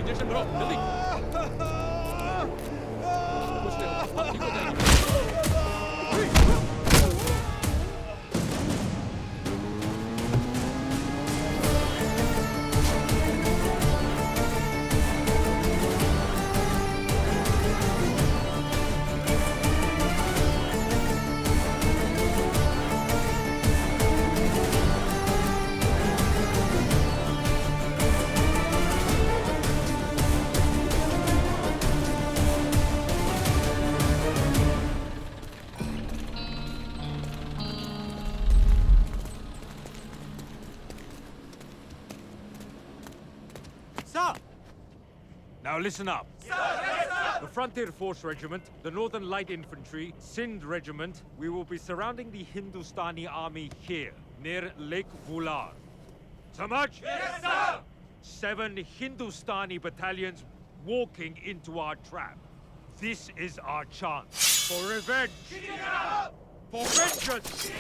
Injection भरो जल्दी कुछ नहीं ठीक हो जाएगी Now listen up. The Frontier Force Regiment, the Northern Light Infantry, Sindh Regiment, we will be surrounding the Hindustani army here, near Lake Vular. Samaj? Yes, sir! 7 Hindustani battalions walking into our trap. This is our chance. For revenge! For vengeance!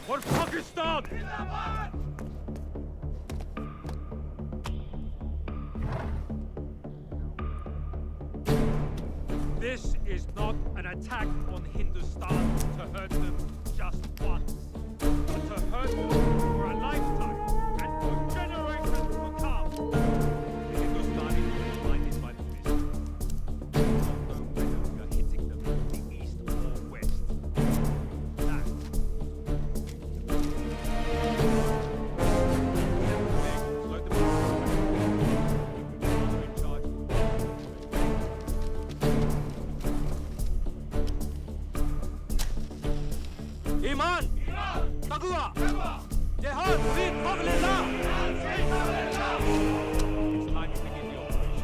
For Pakistan! This is not an attack on Hindustan to hurt them just once, but to hurt them for a lifetime and for generations to come. The Hindustani don't mind this by the business. They don't know whether we are hitting them from the east or west. That. Slow them down. In charge. ईमान तगवा जिहाद वीर मगलिल्लाह It's time to begin the operation.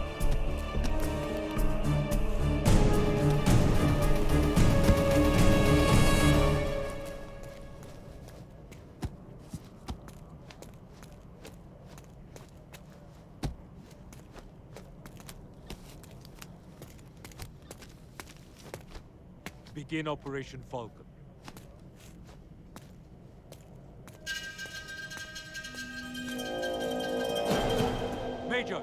Begin Operation Falcon. Major!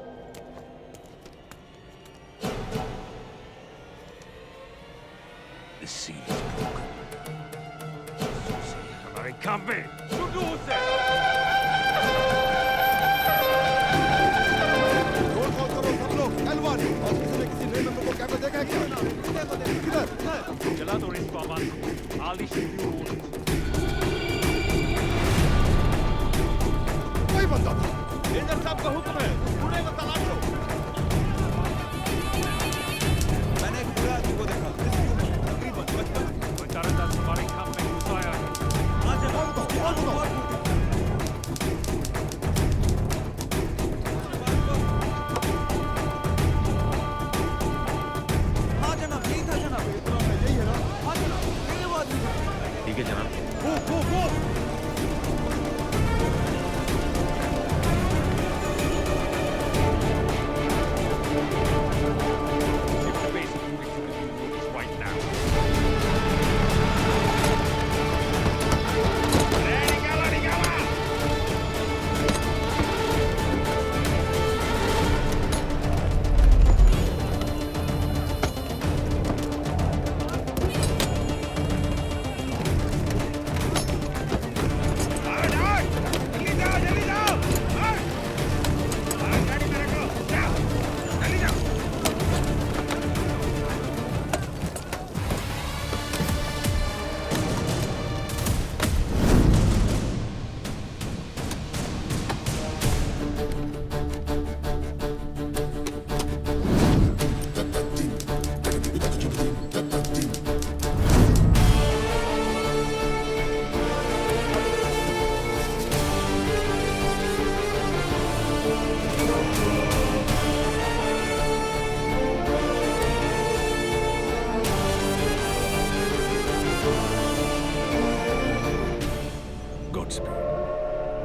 The seal is broken. हमारे खंबे शुरू से roll call करो सब लोग L one और किसी ने किसी नए मेंबर को कैमरा देखा है क्या किधर जला दो इसको आवाज आलिश रिव्यू कोई बंदा था रेंजर साहब का हुक्म है पूरे को तलाश लो मैंने एक पूरा आदमी को देखा तकरीबन 55 बचारंदाज हमारे खंबे घुसाया है आज और हाँ जनाब यही था जनाब यही है ना हाँ जनाब यही वो आदमी था ठीक है जनाब वो Ship the base moving to the new routes right now.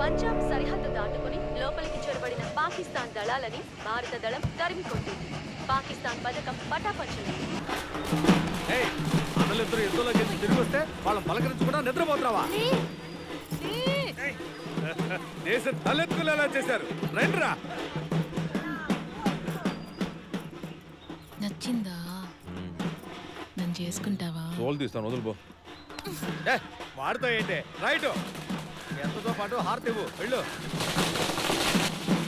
Punjab సరిహద్దు దాటుకుని లోపలికి చొరబడిన పాకిస్తాన్ దళాలని భారత దళం తరిమికొట్టింది. పాకిస్తాన్ పథకం పటాపంచలైంది. అన్నలిద్దరూ యుద్ధంలో గెలిచి తిరిగి వస్తే వాళ్ళని పలకరించకుండా నిద్రపోతున్నావా దేశం తలెత్తుకునేలా చేశారు. రండిరా. నచ్చిందా? నన్ను చేసుకుంటావా? తోలు తీస్తాను, వదులుపో. వాడితో ఏంటి? రైట్, ఎంతతో పాటు హారతి ఇవ్వు. వెళ్ళు.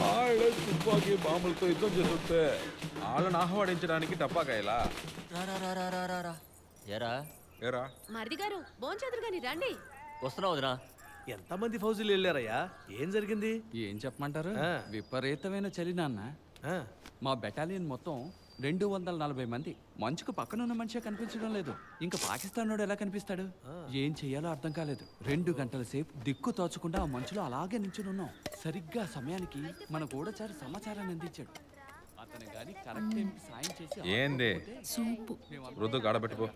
వాళ్ళే తుపాకీ బాంబులతో యుద్ధం చేస్తుంటే వాళ్ళని ఆహ్వానించడానికి టపాకాయలా? ఏరా ఏరా మరిది గారు భోంచెదురు గాని రండి. వస్తున్నావు వదినా? ఎంతమంది ఫౌజులు వెళ్ళారయ్యా? ఏం జరిగింది? ఏం చెప్పమంటారు? ఆ. విపరీతమైన చలి నాన్న. ఆ, మా బెటాలియన్ మొత్తం 240 మంది. మంచుకు పక్కనున్న మనిషే కనిపించడం లేదు. ఇంకా పాకిస్తాన్ ఎలా కనిపిస్తాడు? ఏం చెయ్యాలో అర్థం కాలేదు. 2 గంటల సేపు దిక్కు తోచకుండా ఆ మంచులో అలాగే నించుని ఉన్నాం. సరిగ్గా సమయానికి మన గూఢచారి సమాచారాన్ని అందించాడు. అతను గాని కరెక్ట్ టైంకి సాయం చేసి ఏంది? సూపు. రుద్దు ఆడబెట్టుకో.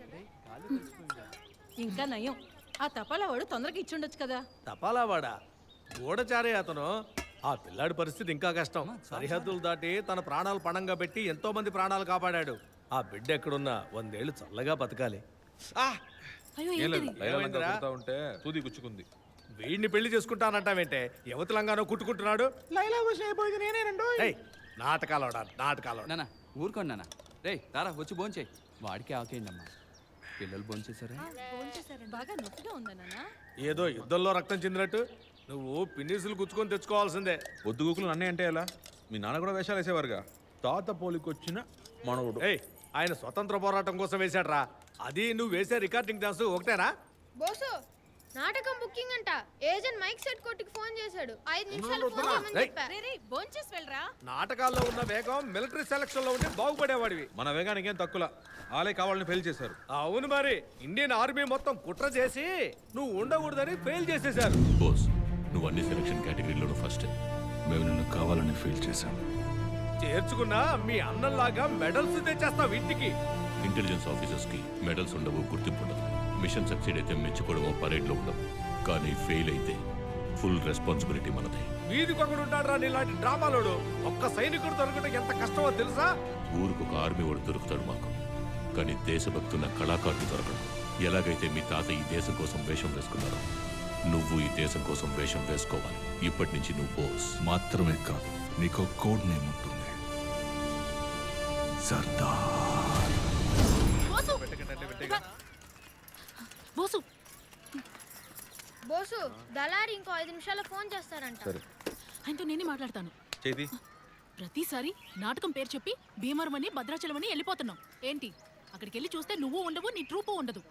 ఇంకా నయం, ఆ తపాలావాడు తొందరగా ఇచ్చుండొచ్చు కదా. తపాలావాడా? గూఢచారే అతను. ఆ పిల్లాడి పరిస్థితి ఇంకా కష్టం. సరిహద్దులు దాటి తన ప్రాణాలు పణంగా పెట్టి ఎంతో మంది ప్రాణాలు కాపాడాడు. ఆ బిడ్డ ఎక్కడున్నా 100 ఏళ్ళు చల్లగా బతకాలి. అయ్యో ఏం లేదు, ఏంటిది? లైలా లంగా కుడతా ఉంటే సూది గుచ్చుకుంది. వీడిని పెళ్లి చేసుకుంటానంటావేంటే? యువతలంగానో కుట్టుకుంటున్నాడు. ఏయ్, నాటకాలోడా నాటకాలో. నాన్న ఊరుకోండి నాన్న. రే తారా వచ్చి భోంచేయి. వాడికి ఆకేయండమ్మా. పిల్లలు భోంచేశారా? బాగా నొప్పిగా ఉందా నాన్న? ఏదో యుద్ధంలో రక్తం చెందినట్టు నువ్వు పిన్నిసులు గుచ్చుకొని తెచ్చుకోవాల్సిందే. పొద్దుగూకులు అన్నీ అంటే ఎలా? మీ నాన్న కూడా వేషాలు వేసేవారుగా. తాత పోలికొచ్చిన మనవుడు. ఏయ్, ఆయన స్వతంత్ర పోరాటం కోసం వేశాడ్రా. అది నువ్వు వేసే రికార్డింగ్ డాన్స్ ఒకటేనా? బోసు నాటకం బుకింగ్ అంట. ఏజెంట్ మైక్ సెట్ కొట్టుకు ఫోన్ చేశాడు. 5 నిమిషాలు ఫోన్ చేయమని రేయ్. చెప్పా. రే భోంచేసి వెళ్ళరా. నాటకాల్లో ఉన్న వేగం మిలిటరీ సెలక్షన్ లో ఉంటే బాగుపడేవాడివి. మన వేగానికి ఏం తక్కువ. ఆలే కావాలని ఫెయిల్ చేశారు. అవును మరి, ఇండియన్ ఆర్మీ మొత్తం కుట్ర చేసి నువ్వు ఉండకూడదని ఫెయిల్ చేసేశారు. బోస్, నువ్వు అన్ని సెలక్షన్ కేటగిరీలోనూ ఫస్ట్. మేము నిన్ను కావాలని ఫీల్ చేశాం. చేర్చుకున్నా మీ అన్నంలాగా మెడల్స్ తెచ్చేస్తావు ఇంటికి. ఇంటెలిజెన్స్ ఆఫీసర్స్ కి మెడల్స్ ఉండవు, గుర్తింపు ఉండదు. మిషన్ సక్సీడ్ అయితే మెచ్చుకోవడమో పరేడ్లో ఉండవు. కానీ ఫెయిల్ అయితే ఫుల్ రెస్పాన్సిబిలిటీ మనదే. వీధికొకడు ఉంటాడు రా నీలాంటి డ్రామాలోడు. ఒక్క సైనికుడు దొరకడం ఎంత కష్టమో తెలుసా? ఊరికి ఒక ఆర్మీ వాడు దొరుకుతాడు మాకు, కానీ దేశభక్తున్న కళాకారుడు దొరకడు. ఎలాగైతే మీ తాత ఈ దేశం కోసం వేషం వేసుకున్నారో, నువ్వు ఈ దేశం కోసం వేషం వేసుకోవాలి. ఇప్పటి నుంచి నువ్వు బోస్ మాత్రమే కాదు, నీకు కోడ్ నేమ్ ఉంటుంది. సర్దార్. బోసు బోసు దళారి ఇంకో 5 నిమిషాల్లో ఫోన్ చేస్తారంట. సరే ఆయనతో నేనే మాట్లాడతాను. చేతి ప్రతిసారి నాటకం పేరు చెప్పి భీమవరం అని భద్రాచలం అని వెళ్ళిపోతున్నావు ఏంటి? అక్కడికి వెళ్ళి చూస్తే నువ్వు ఉండవు, నీ ట్రూపు ఉండదు.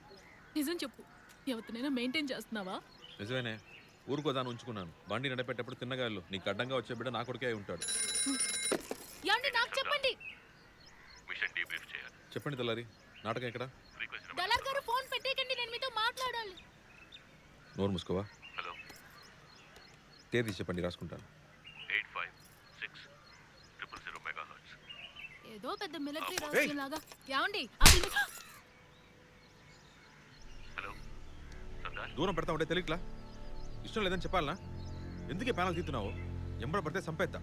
నిజం చెప్పు, ఎవరినైనా మెయింటైన్ చేస్తున్నావా? నిజమేనే, ఊరుకోదాన్ని ఉంచుకున్నాను. బండి నడిపేటప్పుడు తిన్నగాళ్ళు నీకు అడ్డంగా వచ్చే బిడ్డ నా కొడుకే అయి ఉంటాడు. ఏమండి నాకు చెప్పండి. మిషన్ డీబ్రీఫ్ చేయాలి. చెప్పండి తెల్లారి, నాటకం ఎక్కడ? దళార్ గారు ఫోన్ పెట్టేకండి, నేను మీతో మాట్లాడాలి. నోరు మూసుకోవా. హలో, తేదీ చెప్పండి, రాసుకుంటాను. 85600 మెగాహెర్ట్జ్. ఏదో పెద్ద మిలిటరీ రహస్యం లాగా. ఏమండి హలో సర్దార్. దూరం పెడతా ఉంటే తెలియట్లా? ఇష్టం లేదని చెప్పాలనా? ఎందుకే ప్యానల్ తీస్తున్నావు? ఎంబడ పడితే సంపేత్తా.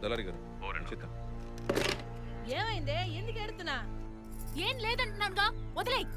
దళారి గారు ఏమైందే? ఎందుకు ఎడుతున్నా? ఏం లేదంటున్నానుగా, వదిలేయ్.